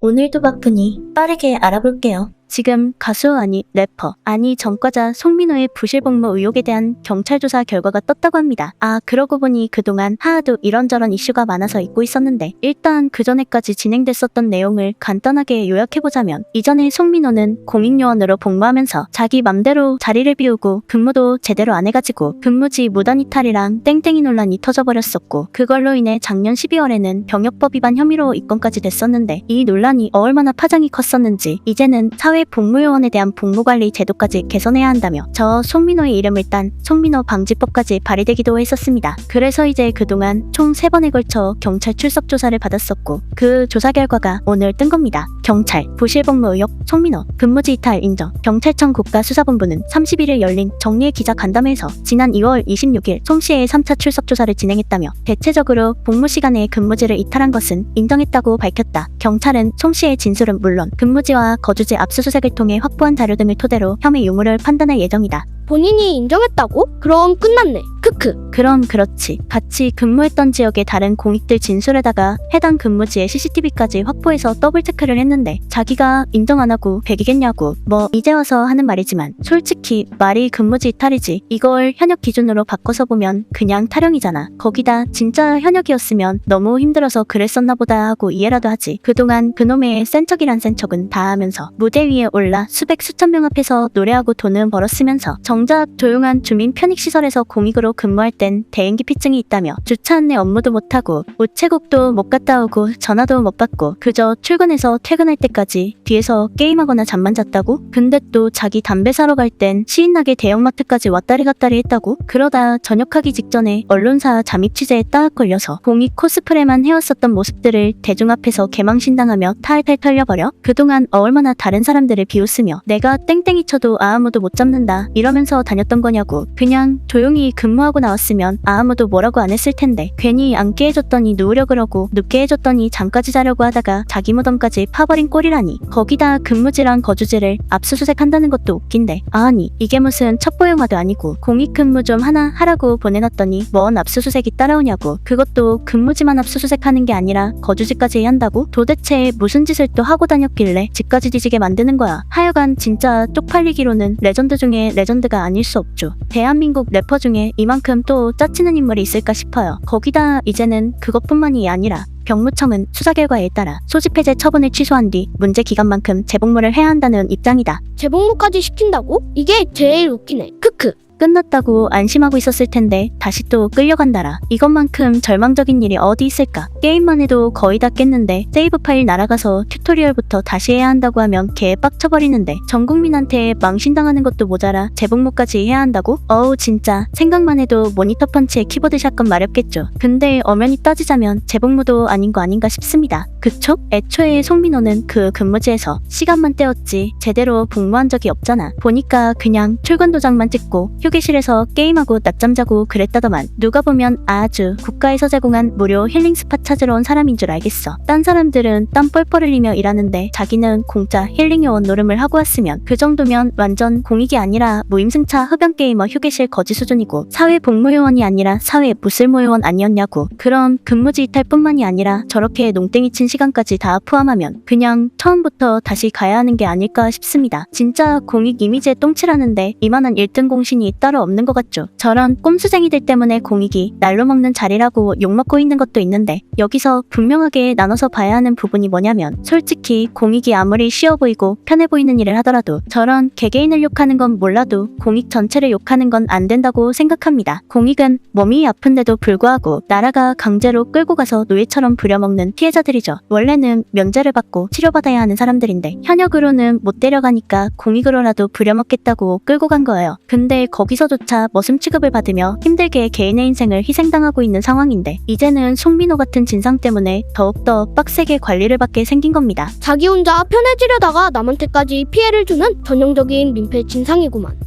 오늘도 바쁘니 빠르게 알아볼게요. 지금 가수 아니 래퍼 아니 전과자 송민호의 부실복무 의혹에 대한 경찰 조사 결과가 떴다고 합니다. 아 그러고 보니 그동안 하도 이런저런 이슈가 많아서 잊고 있었는데 일단 그전에까지 진행됐었던 내용을 간단하게 요약해보자면 이전에 송민호는 공익요원으로 복무하면서 자기 맘대로 자리를 비우고 근무도 제대로 안 해가지고 근무지 무단 이탈이랑 땡땡이 논란이 터져버렸었고 그걸로 인해 작년 12월에는 병역법 위반 혐의로 입건까지 됐었는데 이 논란이 얼마나 파장이 컸었는지 이제는 복무요원에 대한 복무관리 제도까지 개선해야 한다며 저 송민호의 이름을 딴 송민호 방지법까지 발의되기도 했었습니다. 그래서 이제 그동안 총 3번에 걸쳐 경찰 출석 조사를 받았었고 그 조사 결과가 오늘 뜬 겁니다. 경찰 부실복무 의혹 송민호 근무지 이탈 인정. 경찰청 국가수사본부는 31일 열린 정례 기자간담회에서 지난 2월 26일 송 씨의 3차 출석 조사를 진행했다며 대체적으로 복무 시간에 근무지를 이탈한 것은 인정했다고 밝혔다. 경찰은 송 씨의 진술은 물론 근무지와 거주지 압수수색을 통해 확보한 자료 등을 토대로 혐의 유무를 판단할 예정이다. 본인이 인정했다고? 그럼 끝났네. 크크. 그럼 그렇지. 같이 근무했던 지역의 다른 공익들 진술에다가 해당 근무지의 CCTV까지 확보해서 더블 체크를 했는데 자기가 인정 안 하고 백이겠냐고. 뭐 이제 와서 하는 말이지만 솔직히 말이 근무지 이탈이지. 이걸 현역 기준으로 바꿔서 보면 그냥 타령이잖아. 거기다 진짜 현역이었으면 너무 힘들어서 그랬었나 보다 하고 이해라도 하지. 그동안 그놈의 센 척이란 센 척은 다 하면서 무대 위에 올라 수백 수천 명 앞에서 노래하고 돈은 벌었으면서 정작 조용한 주민 편익시설에서 공익으로 근무할 땐 대인기피증이 있다며 주차 안내 업무도 못하고 우체국도 못 갔다 오고 전화도 못 받고 그저 출근해서 퇴근할 때까지 뒤에서 게임하거나 잠만 잤다고? 근데 또 자기 담배 사러 갈 땐 시인나게 대형마트까지 왔다리 갔다리 했다고? 그러다 전역하기 직전에 언론사 잠입 취재에 따악 걸려서 공익 코스프레만 해왔었던 모습들을 대중 앞에서 개망신당하며 탈탈 털려버려? 그동안 얼마나 다른 사람들을 비웃으며 내가 땡땡이 쳐도 아무도 못 잡는다 이러면서 다녔던 거냐고. 그냥 조용히 근무하고 나왔으면 아무도 뭐라고 안 했을 텐데 괜히 안 깨해줬더니 누우려 그러고 눕게 해줬더니 잠까지 자려고 하다가 자기 무덤까지 파버린 꼴이라니. 거기다 근무지랑 거주지를 압수수색한다는 것도 웃긴데 아니 이게 무슨 첩보영화도 아니고 공익 근무 좀 하나 하라고 보내놨더니 뭔 압수수색이 따라오냐고. 그것도 근무지만 압수수색하는 게 아니라 거주지까지 해야 한다고? 도대체 무슨 짓을 또 하고 다녔길래 집까지 뒤지게 만드는 거야. 하여간 진짜 쪽팔리기로는 레전드 중에 레전드가 아닐 수 없죠. 대한민국 래퍼 중에 이만큼 또 짜치는 인물이 있을까 싶어요. 거기다 이제는 그것뿐만이 아니라 병무청은 수사 결과에 따라 소집 해제 처분을 취소한 뒤 문제 기간만큼 재복무를 해야 한다는 입장이다. 재복무까지 시킨다고? 이게 제일 웃기네. 크크. 끝났다고 안심하고 있었을 텐데 다시 또 끌려간다라. 이것만큼 절망적인 일이 어디 있을까? 게임만 해도 거의 다 깼는데 세이브 파일 날아가서 튜토리얼부터 다시 해야 한다고 하면 개 빡쳐버리는데 전 국민한테 망신당하는 것도 모자라 재복무까지 해야 한다고? 어우 진짜 생각만 해도 모니터 펀치에 키보드 샷건 마렵겠죠. 근데 엄연히 따지자면 재복무도 아닌 거 아닌가 싶습니다. 그쵸? 애초에 송민호는 그 근무지에서 시간만 때웠지 제대로 복무한 적이 없잖아. 보니까 그냥 출근 도장만 찍고 휴게실에서 게임하고 낮잠 자고 그랬다더만. 누가 보면 아주 국가에서 제공한 무료 힐링 스팟 찾으러 온 사람인 줄 알겠어. 딴 사람들은 땀 뻘뻘 흘리며 일하는데 자기는 공짜 힐링 요원 노름을 하고 왔으면 그 정도면 완전 공익이 아니라 무임승차 흡연 게이머 휴게실 거지 수준이고 사회 복무 요원이 아니라 사회 무슬모 요원 아니었냐고. 그럼 근무지 이탈뿐만이 아니라 저렇게 농땡이 친 시간까지 다 포함하면 그냥 처음부터 다시 가야 하는 게 아닐까 싶습니다. 진짜 공익 이미지에 똥칠하는데 이만한 1등 공신이 따로 없는 것 같죠. 저런 꼼수쟁이들 때문에 공익이 날로 먹는 자리라고 욕먹고 있는 것도 있는데 여기서 분명하게 나눠서 봐야 하는 부분이 뭐냐면 솔직히 공익이 아무리 쉬워 보이고 편해 보이는 일을 하더라도 저런 개개인을 욕하는 건 몰라도 공익 전체를 욕하는 건 안 된다고 생각합니다. 공익은 몸이 아픈데도 불구하고 나라가 강제로 끌고 가서 노예처럼 부려먹는 피해자들이죠. 원래는 면제를 받고 치료받아야 하는 사람들인데 현역으로는 못 데려가니까 공익으로라도 부려먹겠다고 끌고 간 거예요. 근데 거기서조차 머슴 취급을 받으며 힘들게 개인의 인생을 희생당하고 있는 상황인데 이제는 송민호 같은 진상 때문에 더욱더 빡세게 관리를 받게 생긴 겁니다. 자기 혼자 편해지려다가 남한테까지 피해를 주는 전형적인 민폐 진상이구만.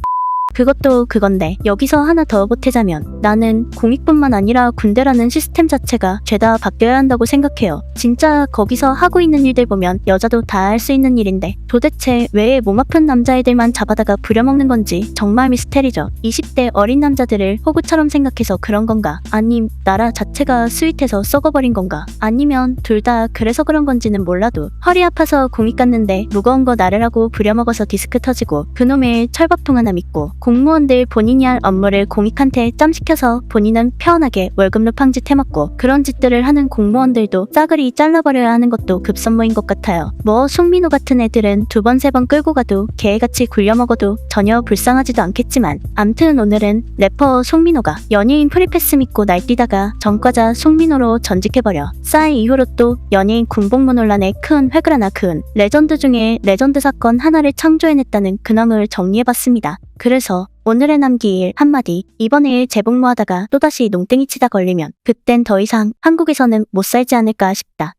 그것도 그건데 여기서 하나 더 보태자면 나는 공익뿐만 아니라 군대라는 시스템 자체가 죄다 바뀌어야 한다고 생각해요. 진짜 거기서 하고 있는 일들 보면 여자도 다 할 수 있는 일인데 도대체 왜 몸 아픈 남자애들만 잡아다가 부려먹는 건지 정말 미스테리죠. 20대 어린 남자들을 호구처럼 생각해서 그런 건가? 아님 나라 자체가 스윗해서 썩어버린 건가? 아니면 둘 다 그래서 그런 건지는 몰라도 허리 아파서 공익 갔는데 무거운 거 나르라고 부려먹어서 디스크 터지고 그놈의 철밥통 하나 믿고 공무원들 본인이 할 업무를 공익한테 짬시켜서 본인은 편하게 월급 루팡짓 해먹고 그런 짓들을 하는 공무원들도 싸그리 잘라버려야 하는 것도 급선무인 것 같아요. 뭐 송민호 같은 애들은 두 번 세 번 끌고 가도 개같이 굴려먹어도 전혀 불쌍하지도 않겠지만 암튼 오늘은 래퍼 송민호가 연예인 프리패스 믿고 날뛰다가 전과자 송민호로 전직해버려 싸이 이후로 또 연예인 군복무 논란에 큰 획을 하나 그은 레전드 중에 레전드 사건 하나를 창조해냈다는 근황을 정리해봤습니다. 그래서 오늘의 남기일 한마디, 이번에 재복무하다가 또다시 농땡이 치다 걸리면 그땐 더 이상 한국에서는 못 살지 않을까 싶다.